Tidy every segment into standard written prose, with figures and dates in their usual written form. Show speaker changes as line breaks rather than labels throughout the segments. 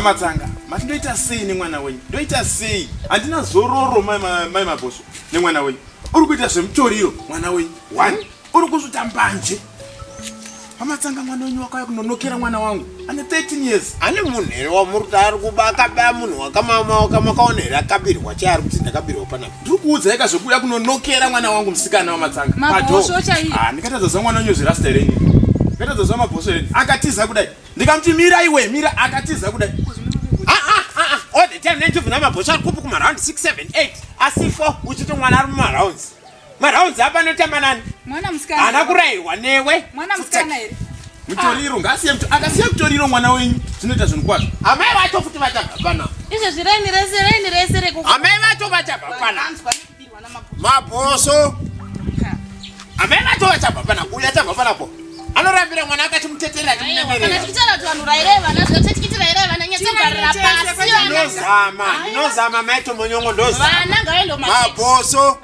Matsanga, ndoita sei nemwana wenyu? Ndoita sei? Andina zororo mai Mabhosvo nemwana wenyu. Uri kuita zvemutoriro mwana wenyu. 1. Uri kuzotamba nje. Matsanga mwana wenyu wakauya kunonokera mwana wangu. Ane 13 years.
Ane munhu here wamuruta ari kubaka baya munhu wakamakaona here akabirwa chaari kuti ndakabirwa panapa.
Ndiri kuudza yaka zvokuya kunonokera mwana wangu musikana waMatsanga.
Mabhosvo chaiye.
Ndikatadza zva mwana wenyu zvirasta here. Ndikatadza zva Mabhosvo here. Akatiza kudai. Ndikamuti mira iwe, mira akatiza kudai.
All the time nenje vuna Mabhosvo ari kupu kuma round 6 7 8 asifo uchiti mwana ari muma rounds. Marounds hapa notamba nani?
Mwana musikana.
Ana kurayirwa newe.
Mwana musikana here.
Mutoriro ngasiye akasiya mutoriro mwana wenyu. Zvinoita zvinhu kwazvo.
Amai vacho futi vachabva pana.
Izvo zvireni rese rekuku.
Amai vacho vachabva pana. Mabhosvo. Amai vacho vachabva pana. Uya chabva panapo. Anorambira mwana akachimuteterera chimunemerera.
Kana tichitara kuti vanhu raireva nazvo tichitira ireva nanyatsogarira pasi.
Ndinozama maito monyongo ndozama.
Vana ngaendo
Mabhosvo.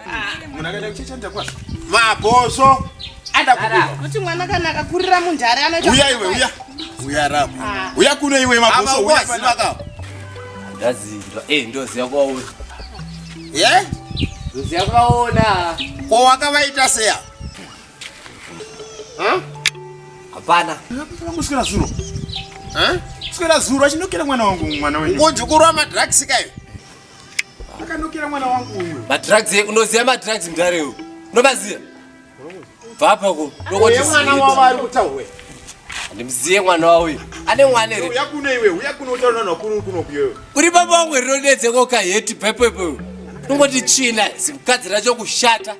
Munhu akaita kuchechanda kwazvo.
Mabhosvo. Andakubira.
Kuti mwana kana akakurira mundare anoita.
Uya iwe, uya. Uya rapo. Uya kuno iwe Mabhosvo uya
pana.
Ndaziva. Ndoziva kwauri.
Ye?
Ndoziva kwaona.
Ko wakavaita seya?
Hapana.
Kuswera zuro. Kuswera zuro achinokera mwana wangu mwana wenyu.
Ngojukurwa madrugs kayo.
Akanokera mwana wangu uyu.
Madrugs unoziva madrugs mndarewo. Unomaziva? Vapako.
Uye mwana wawo ari kutaurwe.
Ndimziye mwana wawo uyu. Ane mwana here.
Uya kuno iwe, uya kuno utaura nakuru kuno kuyo.
Uri baba wangu rinodedze koka heti pepepe. Ungoti china simukadzi racho kushata.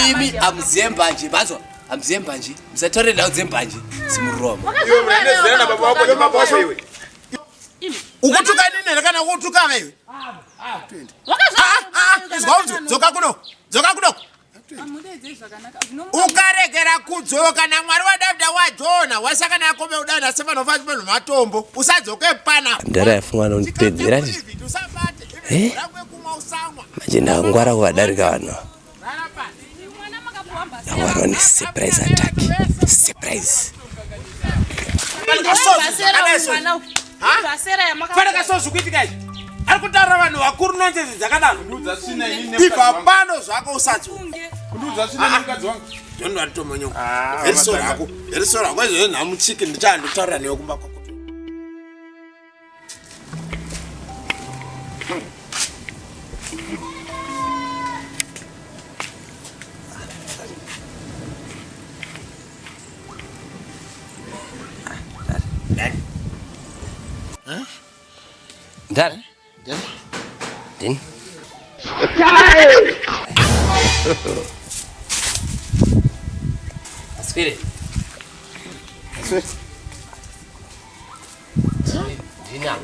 Imi amziye mbanje. Bazwa. Amziye mbanje. Musatore ndau dzembanje. Simuroma.
Iwe mwenezera na baba wako Mabhosvo iwe.
Ukutuka nini kana ukutuka wewe? Dzoka kuno. Dzoka kuno. Ukaregera kudzoka na Mwari wa Davhidha wajona wasaka na Yakobo udana Stefano Fashman matombo usadzoke pana.
Ndara yafunga nondipedzera ndi. Manje ndangwara kuvadarika vanhu. Ndangwara ni surprise attack. Surprise.
Fana sozo kuitika ichi. Ari kutaura vanhu vakuru nonsense dzakadaro.
Ndudza sina inini.
Ipa pano zvako usatsunge.
Ndudza sina nemukadzi wangu.
Ndondo atomonyo. Eriso rako. Eriso rako izvo nhamuchiki ndichandotaura newe kumba kwako.
Ndara? Din? Asfire. Dina.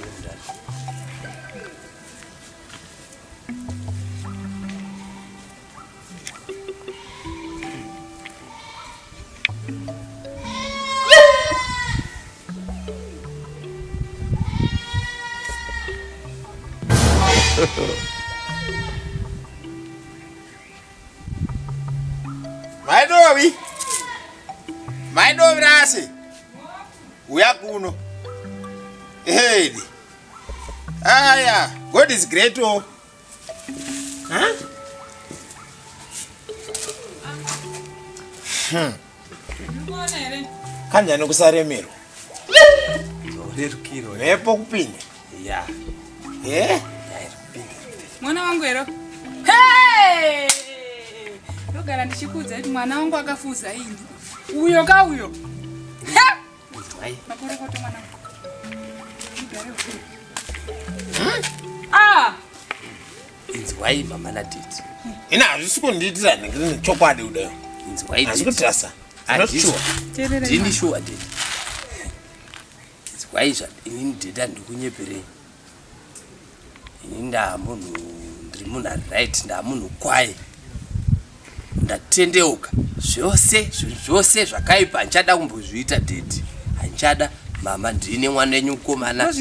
Maidovi rasi. Uya kuno. Hey. Aya, God is great oh. Kanjani kusaremero.
Rerukiro.
Repo kupinda.
Ya.
Mwana wangu ero. Hey! Ndogara ndichikudza kuti mwana wangu akafuza ini. Uyo ka uyo.
Hai.
Makore kote mwana wangu.
Inzwai mama na date.
Ina azvisikunditira ngiri chokwadi udayo.
Inzwai.
Azikutrasa. Azvichua.
Ndini sure date. Inzwai zva inini date ndikunyeperei. Inini ndamunhu ndiri munhu ari right ndamunhu kwaye. Ndatendeuka. Zvose zvakaipa nchada kumbozviita date. Anchada mama ndine mwana wenyu mukomana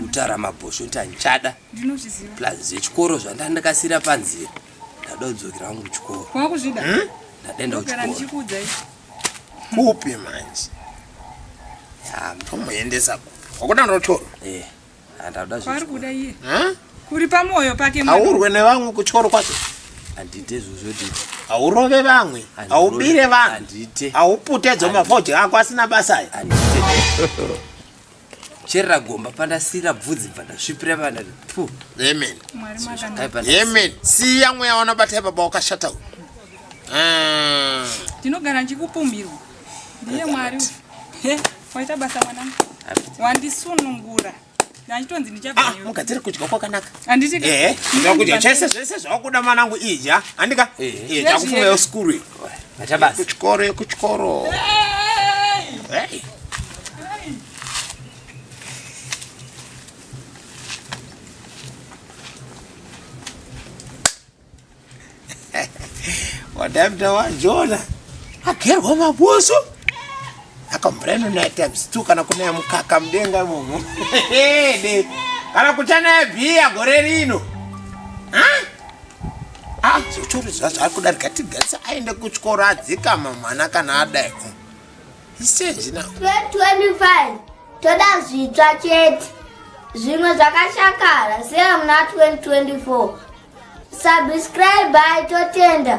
utara Mabhosvo kuti anchada.
Ndinozviziva.
Plus zechikoro zvandandakasira panzira. Ndadodzokera wangu kuchikoro.
Wakuzvida?
Ndadenda kuchikoro.
Ndogara ndichikudza
Kupi manje? Tomuendesa wakuda ndochoro.
Andauda
Kwari
zvechikoro.
kuda iye.
Ha?
Kuri pamwoyo pake mwana.
Aurwe nevamwe kuchikoro kwacho.
Andite zvozvoti.
Aurove vamwe. Aubire vanhu.
Andite.
Auputedze mafauji ako asina basa aya.
Andite. Cherera gomba pandasira bvudzi pandasvipira pandati.
Amen.
Mwari makanaka.
Amen. Siya mweya wanobata baba wakashata.
Ndinogara ndikupumirwa. Ndiye Mwari. He, waita basa mwanangu. Wandisunungura. Nanditonzi ndichabva.
Mukadziri kudya kwakanaka.
Anditi.
Ndakudya chese zvese zvakuda mwanangu idya. Andika? Takufunga school.
Acha basi.
Kuchikoro. Hey. Wadamda wa Jona. Agerwa Mabhosvo. Akambreno na times 2 kana kuna mukaka mdenga mumu. Kana kuchana bia gore rino. Zochori zvakudarika tigasa aende kuchikora adzika mwana kana adaiko. Isenzi na
2025 toda zvitsva chete. Zvimwe zvakashakara semuna 2024. Subscribe by totenda.